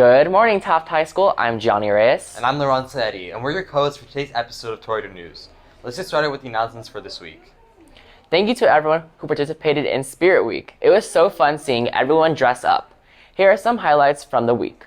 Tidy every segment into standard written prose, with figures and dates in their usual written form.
Good morning, Taft High School. I'm Gianni Reyes. And I'm Laurent Saetti, and we're your co-hosts for today's episode of Toreador News. Let's get started with the announcements for this week. Thank you to everyone who participated in Spirit Week. It was so fun seeing everyone dress up. Here are some highlights from the week.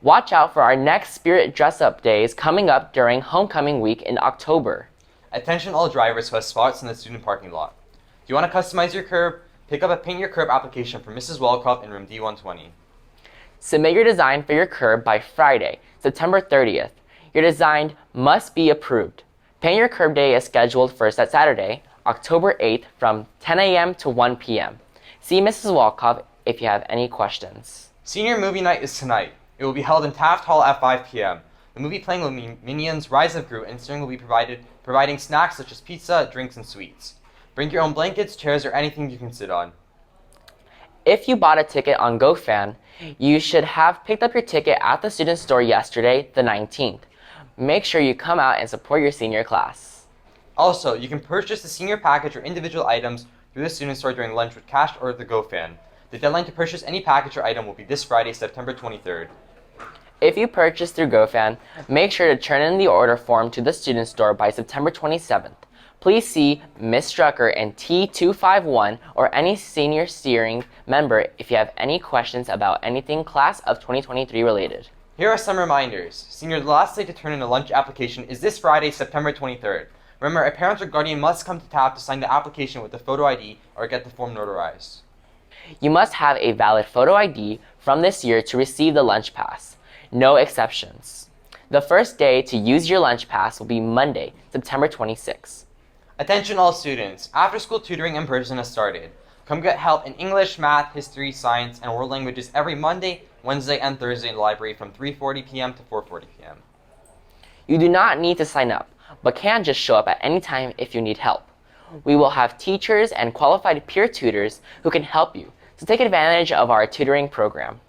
Watch out for our next Spirit dress-up days coming up during Homecoming Week in October. Attention all drivers who have spots in the student parking lot. Do you want to customize your curb? Pick up a Paint Your Curb application from Mrs. Welkoff in room D120. Submit your design for your curb by Friday, September 30th. Your design must be approved. Paint Your Curb Day is scheduled for Saturday, October 8th from 10 a.m. to 1 p.m. See Mrs. Welkoff if you have any questions. Senior movie night is tonight. It will be held in Taft Hall at 5 p.m. The movie playing will be Minions Rise of Gru, and String will be providing snacks such as pizza, drinks, and sweets. Bring your own blankets, chairs, or anything you can sit on. If you bought a ticket on GoFan, you should have picked up your ticket at the student store yesterday, the 19th. Make sure you come out and support your senior class. Also, you can purchase the senior package or individual items through the student store during lunch with cash or the GoFan. The deadline to purchase any package or item will be this Friday, September 23rd. If you purchase through GoFan, make sure to turn in the order form to the student store by September 27th. Please see Ms. Strucker in T251 or any senior steering member if you have any questions about anything class of 2023 related. Here are some reminders. Senior, the last day to turn in a lunch application is this Friday, September 23rd. Remember, a parent or guardian must come to Taft to sign the application with a photo ID or get the form notarized. You must have a valid photo ID from this year to receive the lunch pass. No exceptions. The first day to use your lunch pass will be Monday, September 26th. Attention all students. After-school tutoring in person has started. Come get help in English, math, history, science, and world languages every Monday, Wednesday, and Thursday in the library from 3:40 p.m. to 4:40 p.m. You do not need to sign up, but can just show up at any time if you need help. We will have teachers and qualified peer tutors who can help you, so take advantage of our tutoring program.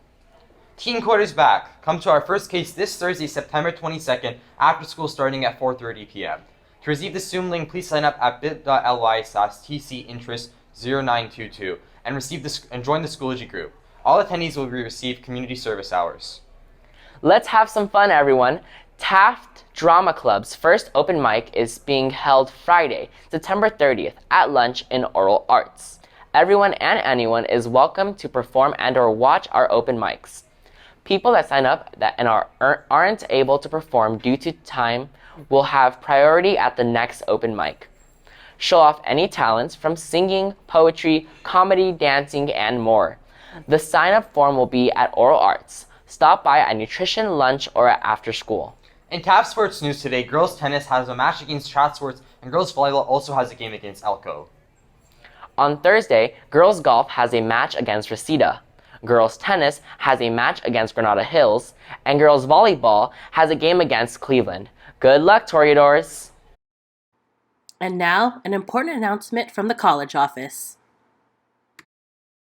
Teen Court is back. Come to our first case this Thursday, September 22nd, after school starting at 4:30 p.m. To receive the Zoom link, please sign up at bit.ly/tcinterest0922 and join the Schoology group. All attendees will receive community service hours. Let's have some fun, everyone. Taft Drama Club's first open mic is being held Friday, September 30th at lunch in Oral Arts. Everyone and anyone is welcome to perform and or watch our open mics. People that sign up and aren't able to perform due to time will have priority at the next open mic. Show off any talents from singing, poetry, comedy, dancing, and more. The sign-up form will be at Oral Arts. Stop by at nutrition, lunch, or at after school. In Taft Sports News today, girls tennis has a match against Chat Sports, and girls volleyball also has a game against Elko. On Thursday, girls golf has a match against Reseda. Girls tennis has a match against Granada Hills, and girls volleyball has a game against Cleveland. Good luck, Toreadors! And now, an important announcement from the college office.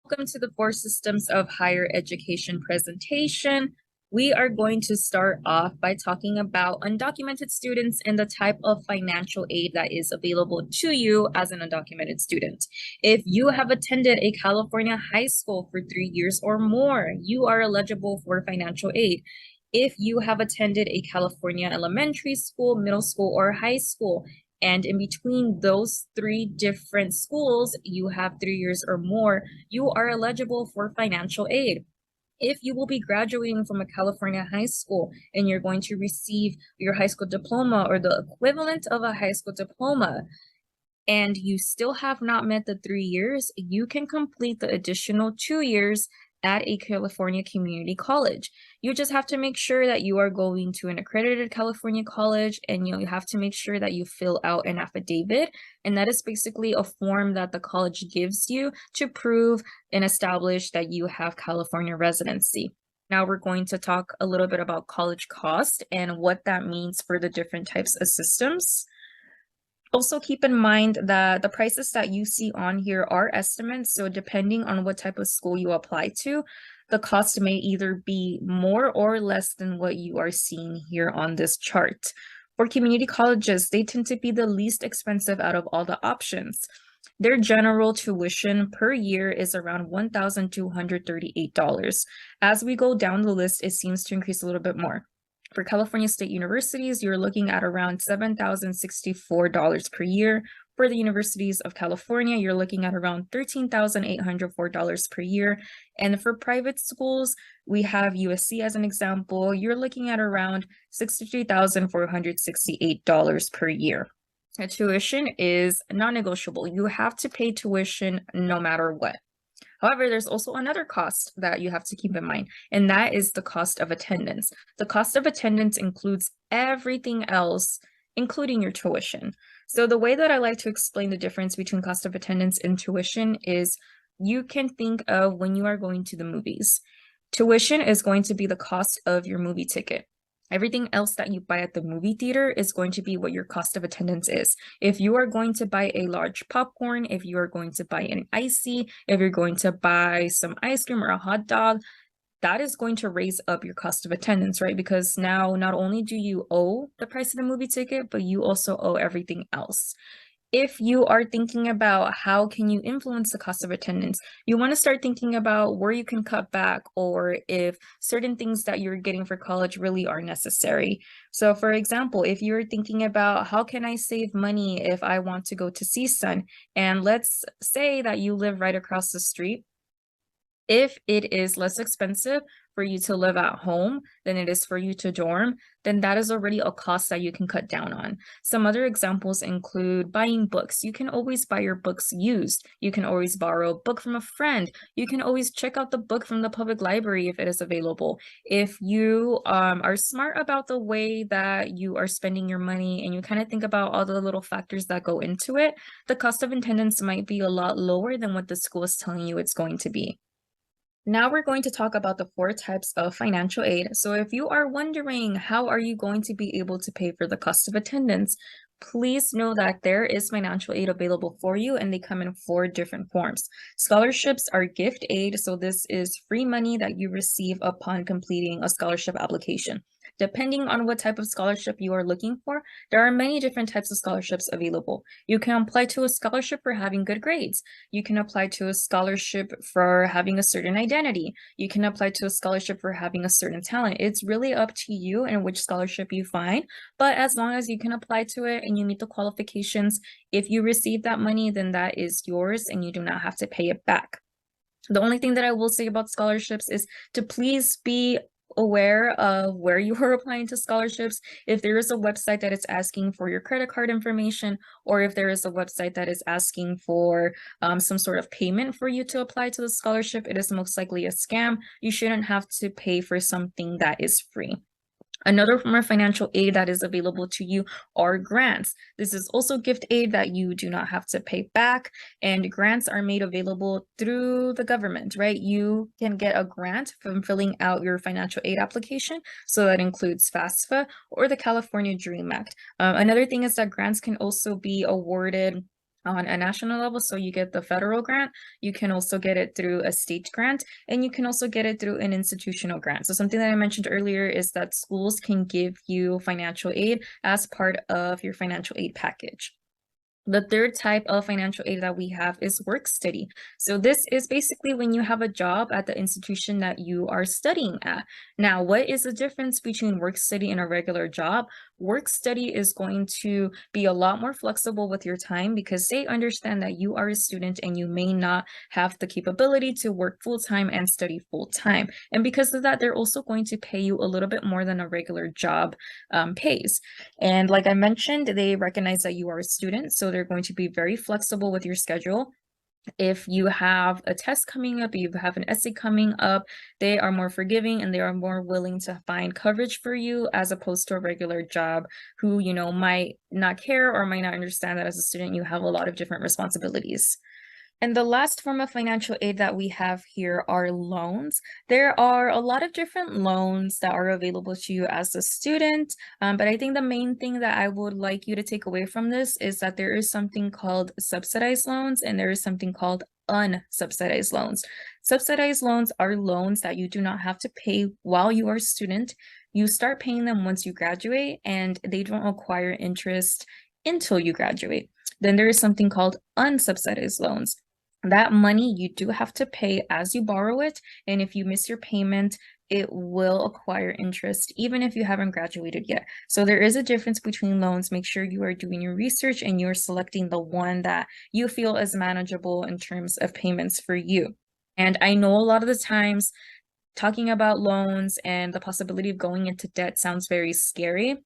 Welcome to the 4 Systems of Higher Education presentation. We are going to start off by talking about undocumented students and the type of financial aid that is available to you as an undocumented student. If you have attended a California high school for 3 years or more, you are eligible for financial aid. If you have attended a California elementary school, middle school, or high school, and in between those three different schools, you have 3 years or more, you are eligible for financial aid. If you will be graduating from a California high school and you're going to receive your high school diploma or the equivalent of a high school diploma, and you still have not met the 3 years, you can complete the additional 2 years at a California community college. You just have to make sure that you are going to an accredited California college, and you have to make sure that you fill out an affidavit. And that is basically a form that the college gives you to prove and establish that you have California residency. Now we're going to talk a little bit about college cost and what that means for the different types of systems. Also keep in mind that the prices that you see on here are estimates. So depending on what type of school you apply to, the cost may either be more or less than what you are seeing here on this chart. For community colleges, they tend to be the least expensive out of all the options. Their general tuition per year is around $1,238. As we go down the list, it seems to increase a little bit more. For California state universities, you're looking at around $7,064 per year. For the universities of California, you're looking at around $13,804 per year. And for private schools, we have USC as an example. You're looking at around $63,468 per year. Tuition is non-negotiable. You have to pay tuition no matter what. However, there's also another cost that you have to keep in mind, and that is the cost of attendance. The cost of attendance includes everything else, including your tuition. So the way that I like to explain the difference between cost of attendance and tuition is you can think of when you are going to the movies. Tuition is going to be the cost of your movie ticket. Everything else that you buy at the movie theater is going to be what your cost of attendance is. If you are going to buy a large popcorn, if you are going to buy an icy, if you're going to buy some ice cream or a hot dog, that is going to raise up your cost of attendance, right? Because now not only do you owe the price of the movie ticket, but you also owe everything else. If you are thinking about how can you influence the cost of attendance, you want to start thinking about where you can cut back or if certain things that you're getting for college really are necessary. So for example, if you're thinking about how can I save money if I want to go to CSUN, and let's say that you live right across the street, if it is less expensive for you to live at home than it is for you to dorm, then that is already a cost that you can cut down on. Some other examples include buying books. You can always buy your books used. You can always borrow a book from a friend. You can always check out the book from the public library if it is available. If you are smart about the way that you are spending your money and you kind of think about all the little factors that go into it, the cost of attendance might be a lot lower than what the school is telling you it's going to be. Now we're going to talk about the 4 types of financial aid. So if you are wondering how are you going to be able to pay for the cost of attendance, please know that there is financial aid available for you and they come in 4 different forms. Scholarships are gift aid, so this is free money that you receive upon completing a scholarship application. Depending on what type of scholarship you are looking for, there are many different types of scholarships available. You can apply to a scholarship for having good grades. You can apply to a scholarship for having a certain identity. You can apply to a scholarship for having a certain talent. It's really up to you and which scholarship you find, but as long as you can apply to it and you meet the qualifications, if you receive that money, then that is yours and you do not have to pay it back. The only thing that I will say about scholarships is to please be aware of where you are applying to scholarships. If there is a website that is asking for your credit card information, or if there is a website that is asking for some sort of payment for you to apply to the scholarship, it is most likely a scam. You shouldn't have to pay for something that is free. Another form of financial aid that is available to you are grants. This is also gift aid that you do not have to pay back, and grants are made available through the government, right? You can get a grant from filling out your financial aid application, so that includes FAFSA or the California Dream Act. Another thing is that grants can also be awarded on a national level. So you get the federal grant, you can also get it through a state grant, and you can also get it through an institutional grant. So something that I mentioned earlier is that schools can give you financial aid as part of your financial aid package. The third type of financial aid that we have is work study. So this is basically when you have a job at the institution that you are studying at. Now, what is the difference between work study and a regular job? Work study is going to be a lot more flexible with your time because they understand that you are a student and you may not have the capability to work full-time and study full-time. And because of that, they're also going to pay you a little bit more than a regular job pays. And like I mentioned, they recognize that you are a student, so they're going to be very flexible with your schedule. If you have a test coming up, you have an essay coming up, they are more forgiving and they are more willing to find coverage for you as opposed to a regular job who, might not care or might not understand that as a student you have a lot of different responsibilities. And the last form of financial aid that we have here are loans. There are a lot of different loans that are available to you as a student, but I think the main thing that I would like you to take away from this is that there is something called subsidized loans and there is something called unsubsidized loans. Subsidized loans are loans that you do not have to pay while you are a student. You start paying them once you graduate and they don't require interest until you graduate. Then there is something called unsubsidized loans. That money you do have to pay as you borrow it, and if you miss your payment, it will acquire interest even if you haven't graduated yet. So there is a difference between loans. Make sure you are doing your research and you're selecting the one that you feel is manageable in terms of payments for you. And I know a lot of the times talking about loans and the possibility of going into debt sounds very scary.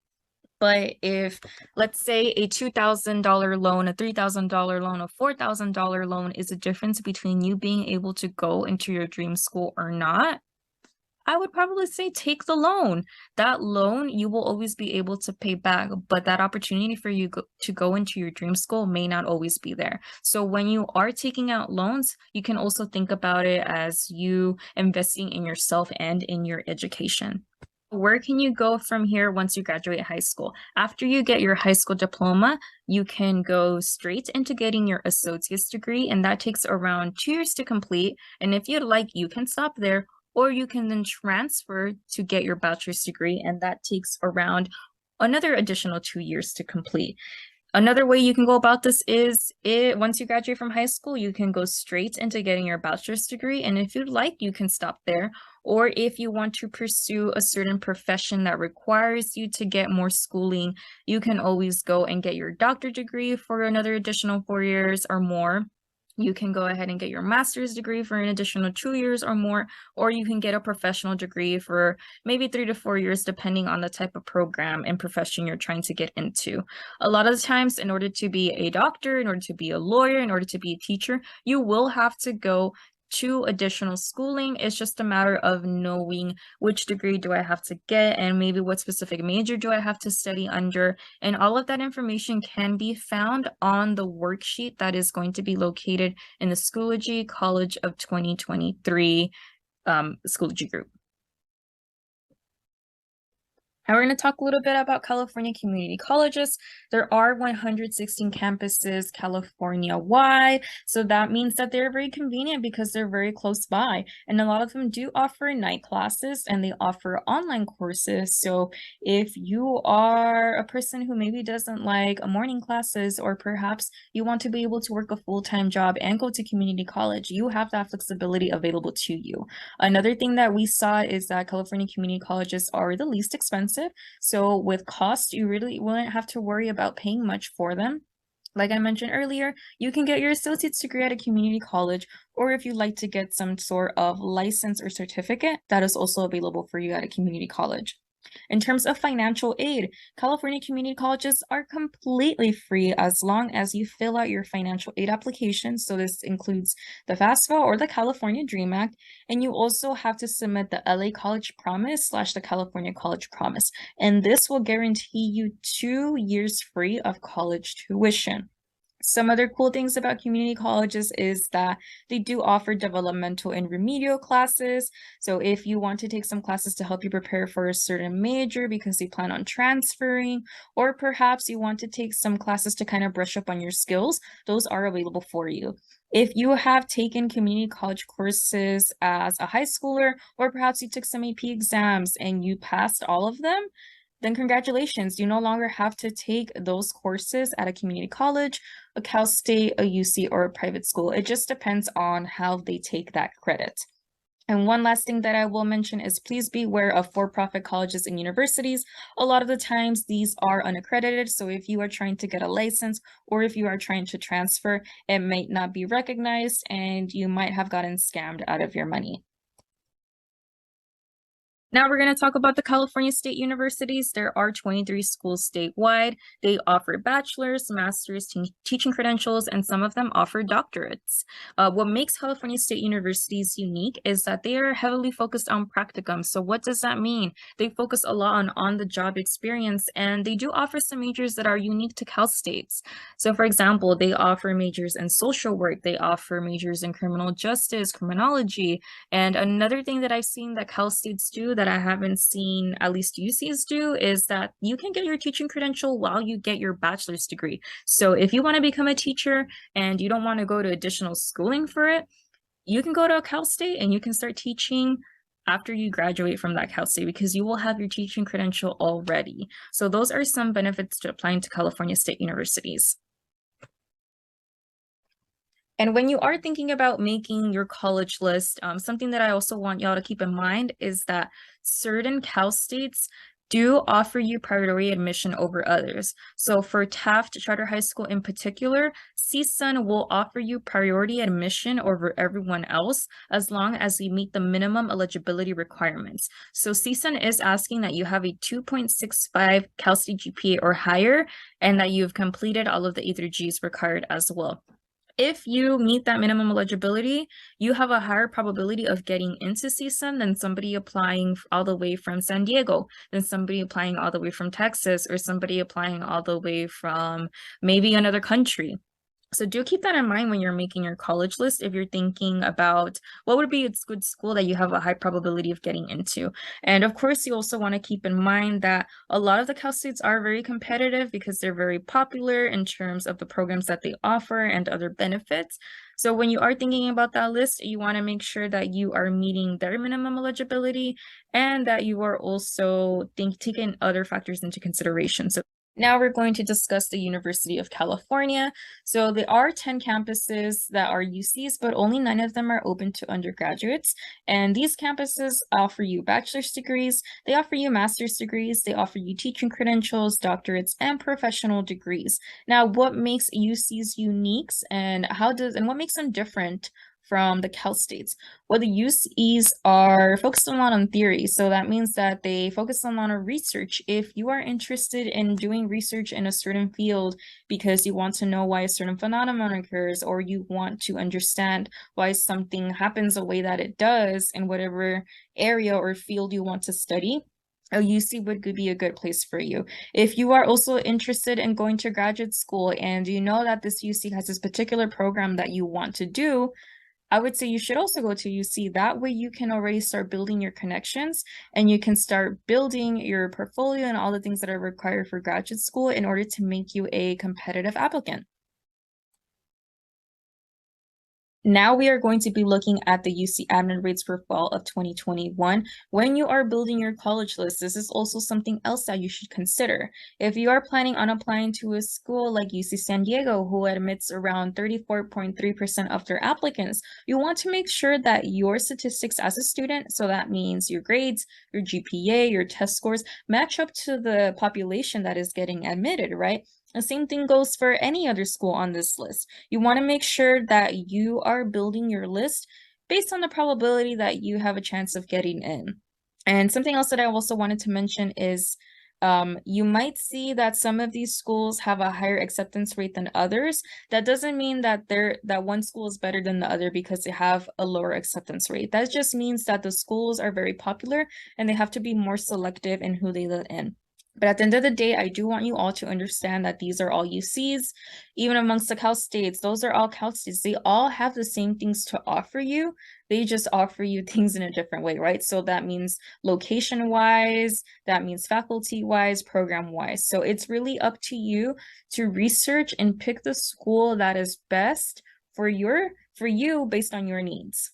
But if, let's say, a $2,000 loan, a $3,000 loan, a $4,000 loan is the difference between you being able to go into your dream school or not, I would probably say take the loan. That loan you will always be able to pay back, but that opportunity for you to go into your dream school may not always be there. So when you are taking out loans, you can also think about it as you investing in yourself and in your education. Where can you go from here once you graduate high school? After you get your high school diploma, you can go straight into getting your associate's degree, and that takes around 2 years to complete. And if you'd like, you can stop there, or you can then transfer to get your bachelor's degree, and that takes around another additional 2 years to complete. Another way you can go about this is once you graduate from high school, you can go straight into getting your bachelor's degree. And if you'd like, you can stop there. Or if you want to pursue a certain profession that requires you to get more schooling, you can always go and get your doctorate degree for another additional 4 years or more. You can go ahead and get your master's degree for an additional 2 years or more, or you can get a professional degree for maybe 3 to 4 years, depending on the type of program and profession you're trying to get into. A lot of the times, in order to be a doctor, in order to be a lawyer, in order to be a teacher, you will have to go to additional schooling. It's just a matter of knowing which degree do I have to get and maybe what specific major do I have to study under. And all of that information can be found on the worksheet that is going to be located in the Schoology College of 2023 Schoology group. Now we're going to talk a little bit about California community colleges. There are 116 campuses California-wide, so that means that they're very convenient because they're very close by. And a lot of them do offer night classes and they offer online courses. So if you are a person who maybe doesn't like morning classes, or perhaps you want to be able to work a full-time job and go to community college, you have that flexibility available to you. Another thing that we saw is that California community colleges are the least expensive. So with cost, you really wouldn't have to worry about paying much for them. Like I mentioned earlier, you can get your associate's degree at a community college, or if you'd like to get some sort of license or certificate, that is also available for you at a community college. In terms of financial aid, California community colleges are completely free as long as you fill out your financial aid application. So this includes the FAFSA or the California Dream Act, and you also have to submit the LA College Promise / the California College Promise. And this will guarantee you 2 years free of college tuition. Some other cool things about community colleges is that they do offer developmental and remedial classes. So if you want to take some classes to help you prepare for a certain major because you plan on transferring, or perhaps you want to take some classes to kind of brush up on your skills, those are available for you. If you have taken community college courses as a high schooler, or perhaps you took some AP exams and you passed all of them, then congratulations, you no longer have to take those courses at a community college, a Cal State, a UC, or a private school. It just depends on how they take that credit. And one last thing that I will mention is please be aware of for-profit colleges and universities. A lot of the times these are unaccredited. So if you are trying to get a license or if you are trying to transfer, it might not be recognized and you might have gotten scammed out of your money. Now we're going to talk about the California State Universities. There are 23 schools statewide. They offer bachelor's, master's, teaching credentials, and some of them offer doctorates. What makes California State Universities unique is that they are heavily focused on practicum. So what does that mean? They focus a lot on the job experience, and they do offer some majors that are unique to Cal State's. So for example, they offer majors in social work. They offer majors in criminal justice, criminology, and another thing that I've seen that Cal State's do that I haven't seen at least UC's do is that you can get your teaching credential while you get your bachelor's degree. So if you want to become a teacher and you don't want to go to additional schooling for it, you can go to a Cal State and you can start teaching after you graduate from that Cal State because you will have your teaching credential already. So those are some benefits to applying to California State Universities. And when you are thinking about making your college list, something that I also want y'all to keep in mind is that certain Cal States do offer you priority admission over others. So for Taft Charter High School in particular, CSUN will offer you priority admission over everyone else as long as you meet the minimum eligibility requirements. So CSUN is asking that you have a 2.65 Cal State GPA or higher and that you've completed all of the A through Gs required as well. If you meet that minimum eligibility, you have a higher probability of getting into CSUN than somebody applying all the way from San Diego, than somebody applying all the way from Texas, or somebody applying all the way from maybe another country. So do keep that in mind when you're making your college list if you're thinking about what would be a good school that you have a high probability of getting into. And of course, you also want to keep in mind that a lot of the Cal States are very competitive because they're very popular in terms of the programs that they offer and other benefits. So when you are thinking about that list, you want to make sure that you are meeting their minimum eligibility and that you are also taking other factors into consideration. So now we're going to discuss the University of California. So there are 10 campuses that are UCs, but only 9 of them are open to undergraduates. And these campuses offer you bachelor's degrees, they offer you master's degrees, they offer you teaching credentials, doctorates, and professional degrees. Now, what makes UCs unique and what makes them different from the Cal States? Well, the UCs are focused a lot on theory, so that means that they focus a lot on research. If you are interested in doing research in a certain field because you want to know why a certain phenomenon occurs, or you want to understand why something happens the way that it does in whatever area or field you want to study, a UC would be a good place for you. If you are also interested in going to graduate school and you know that this UC has this particular program that you want to do, I would say you should also go to UC. That way you can already start building your connections and you can start building your portfolio and all the things that are required for graduate school in order to make you a competitive applicant. Now we are going to be looking at the UC admin rates for fall of 2021. When you are building your college list, this is also something else that you should consider. If you are planning on applying to a school like UC San Diego, who admits around 34.3% of their applicants, you want to make sure that your statistics as a student, so that means your grades, your GPA, your test scores, match up to the population that is getting admitted, right? The same thing goes for any other school on this list. You want to make sure that you are building your list based on the probability that you have a chance of getting in. And something else that I also wanted to mention is you might see that some of these schools have a higher acceptance rate than others. That doesn't mean that one school is better than the other because they have a lower acceptance rate. That just means that the schools are very popular and they have to be more selective in who they let in. But at the end of the day, I do want you all to understand that these are all UCs. Even amongst the Cal States, those are all Cal States. They all have the same things to offer you. They just offer you things in a different way, right? So that means location-wise, that means faculty-wise, program-wise. So it's really up to you to research and pick the school that is best for you based on your needs.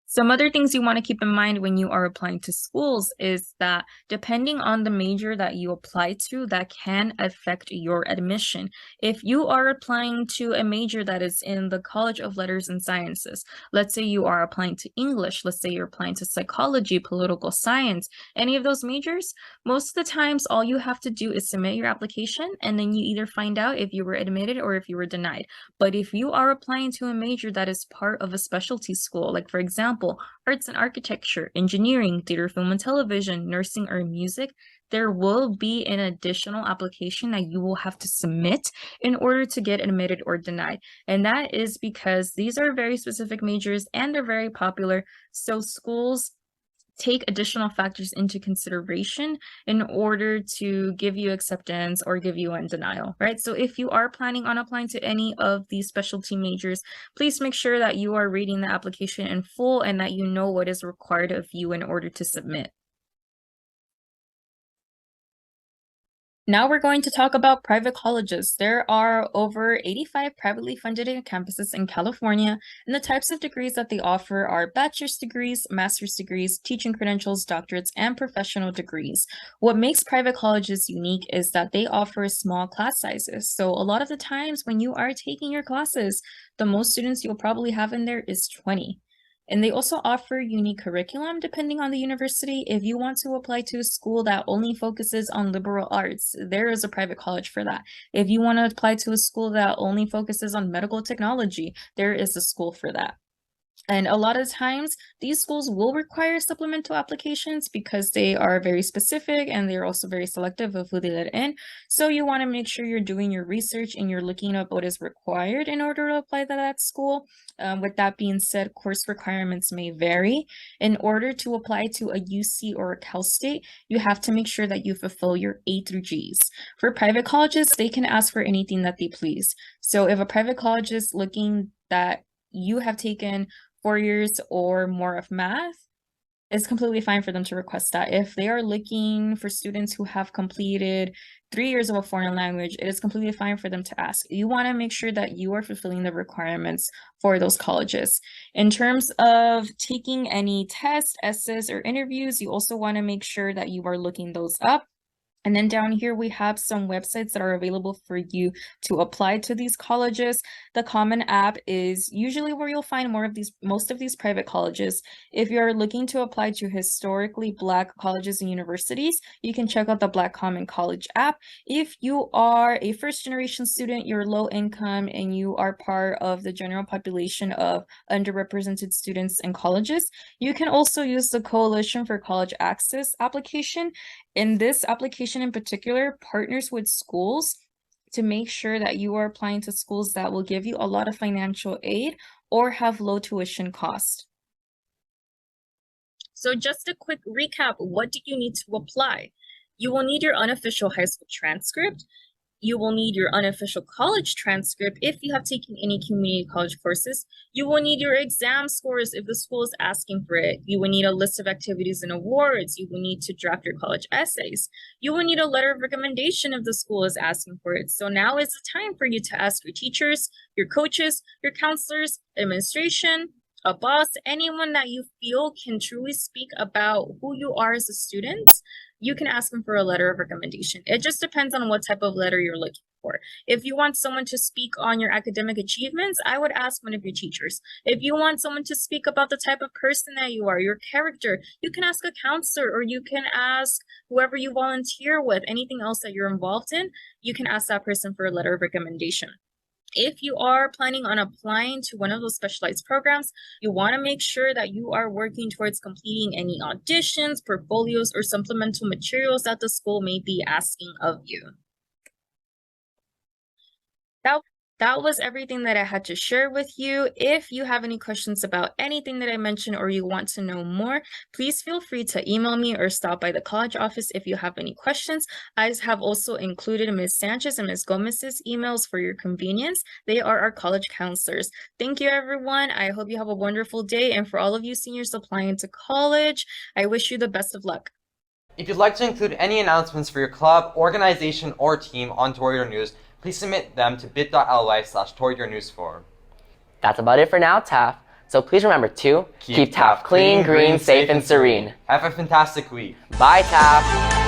Some other things you want to keep in mind when you are applying to schools is that depending on the major that you apply to, that can affect your admission. If you are applying to a major that is in the College of Letters and Sciences, let's say you are applying to English, let's say you're applying to psychology, political science, any of those majors, most of the times all you have to do is submit your application and then you either find out if you were admitted or if you were denied. But if you are applying to a major that is part of a specialty school, like for example, arts and architecture, engineering, theater, film and television, nursing, or music, there will be an additional application that you will have to submit in order to get admitted or denied. And that is because these are very specific majors and they're very popular. So schools take additional factors into consideration in order to give you acceptance or give you a denial, right? So if you are planning on applying to any of these specialty majors, please make sure that you are reading the application in full and that you know what is required of you in order to submit. Now we're going to talk about private colleges. There are over 85 privately funded campuses in California, and the types of degrees that they offer are bachelor's degrees, master's degrees, teaching credentials, doctorates, and professional degrees. What makes private colleges unique is that they offer small class sizes. So a lot of the times when you are taking your classes, the most students you'll probably have in there is 20. And they also offer unique curriculum depending on the university. If you want to apply to a school that only focuses on liberal arts, there is a private college for that. If you want to apply to a school that only focuses on medical technology, there is a school for that. And a lot of times, these schools will require supplemental applications because they are very specific and they're also very selective of who they let in. So you want to make sure you're doing your research and you're looking up what is required in order to apply to that school. With that being said, course requirements may vary. In order to apply to a UC or a Cal State, you have to make sure that you fulfill your A through Gs. For private colleges, they can ask for anything that they please. So if a private college is looking that you have taken 4 years or more of math, it's completely fine for them to request that. If they are looking for students who have completed 3 years of a foreign language, it is completely fine for them to ask. You want to make sure that you are fulfilling the requirements for those colleges. In terms of taking any tests, essays, or interviews, you also want to make sure that you are looking those up. And then down here, we have some websites that are available for you to apply to these colleges. The Common App is usually where you'll find most of these private colleges. If you're looking to apply to historically Black colleges and universities, you can check out the Black Common College app. If you are a first-generation student, you're low income, and you are part of the general population of underrepresented students in colleges, you can also use the Coalition for College Access application. In this application in particular, partners with schools to make sure that you are applying to schools that will give you a lot of financial aid or have low tuition cost. So just a quick recap, what do you need to apply? You will need your unofficial high school transcript. You will need your unofficial college transcript if you have taken any community college courses. You will need your exam scores if the school is asking for it. You will need a list of activities and awards. You will need to draft your college essays. You will need a letter of recommendation if the school is asking for it. So now is the time for you to ask your teachers, your coaches, your counselors, administration, a boss, anyone that you feel can truly speak about who you are as a student. You can ask them for a letter of recommendation. It just depends on what type of letter you're looking for. If you want someone to speak on your academic achievements, I would ask one of your teachers. If you want someone to speak about the type of person that you are, your character, you can ask a counselor or you can ask whoever you volunteer with, anything else that you're involved in, you can ask that person for a letter of recommendation. If you are planning on applying to one of those specialized programs, you want to make sure that you are working towards completing any auditions, portfolios, or supplemental materials that the school may be asking of you. That That was everything that I had to share with you. If you have any questions about anything that I mentioned or you want to know more, please feel free to email me or stop by the college office if you have any questions. I have also included Ms. Sanchez and Ms. Gomez's emails for your convenience. They are our college counselors. Thank you, everyone. I hope you have a wonderful day. And for all of you seniors applying to college, I wish you the best of luck. If you'd like to include any announcements for your club, organization, or team on Toreador News, please submit them to bit.ly/Toreador News Forum. That's about it for now, Taft. So please remember to keep Taft clean, green, safe, and serene. Have a fantastic week. Bye, Taft.